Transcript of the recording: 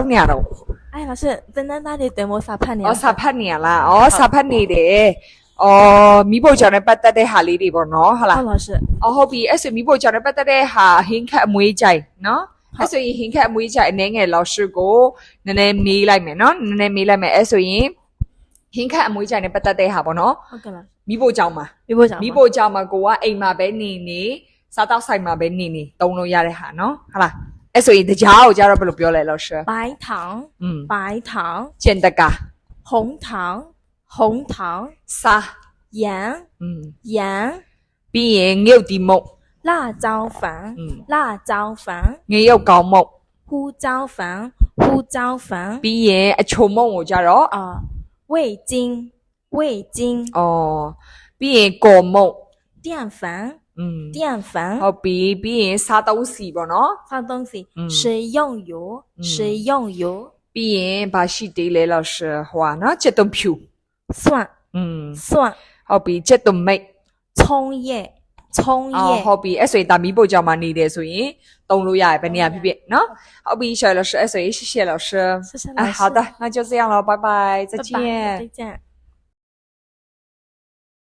少年了。哎，老师，真的那里对我啥叛逆？哦，啥叛逆啦？哦，啥叛逆的？哦，咪寶講你不得的下你哋噃喏，係啦。老師。哦，好比，所以咪寶講你不得的下顯開妹仔，喏。所以顯開妹仔，你嘅老師個，你咪嚟咩喏？你咪嚟咩？所以顯開妹仔你不得的下噃喏。OK 啦。咪寶講嘛，咪寶講嘛，個話အိမ်嘛俾你，စား到細嘛俾你，當路ရတဲ့ဟာ喏，係啦。所以တရားကိုကြတော့ဘယ်လိုပြောလဲ老師？白糖，白糖，見得㗎。紅糖，紅糖，沙，鹽，鹽，ပြီးရင်ငရုတ်တီမုတ်，辣椒粉，辣椒粉，ငရုတ်ကောင်းမုတ်，胡椒粉，胡椒粉，ပြီးရင်အချုံမုတ်ကိုကြတော့味精，味精，哦，ပြီးရင်ကော်မုတ်，澱粉，澱粉，ဟုတ်ပြီပြီးရင်စားတုံးစီပေါ့နော်，放东西，食用油，食用油，ပြီးရင်ဘာရှိသေးလဲ老師ဟို啊နော်ချက်သွန်ဖြူ，蒜，蒜，ဟုတ်ပြီချက်သွန်မိတ်，葱葉，葱葉，ဟုတ်ပြီ所以ဒါ咪寶ကြောင့်မှနေတယ်ဆိုရင်သုံးလို့ရတယ်ဘယ်နေရာဖြစ်ဖြစ်နော်ဟုတ်ပြီ謝老師所以謝謝老師謝謝老師好的那就這樣了拜拜再見再見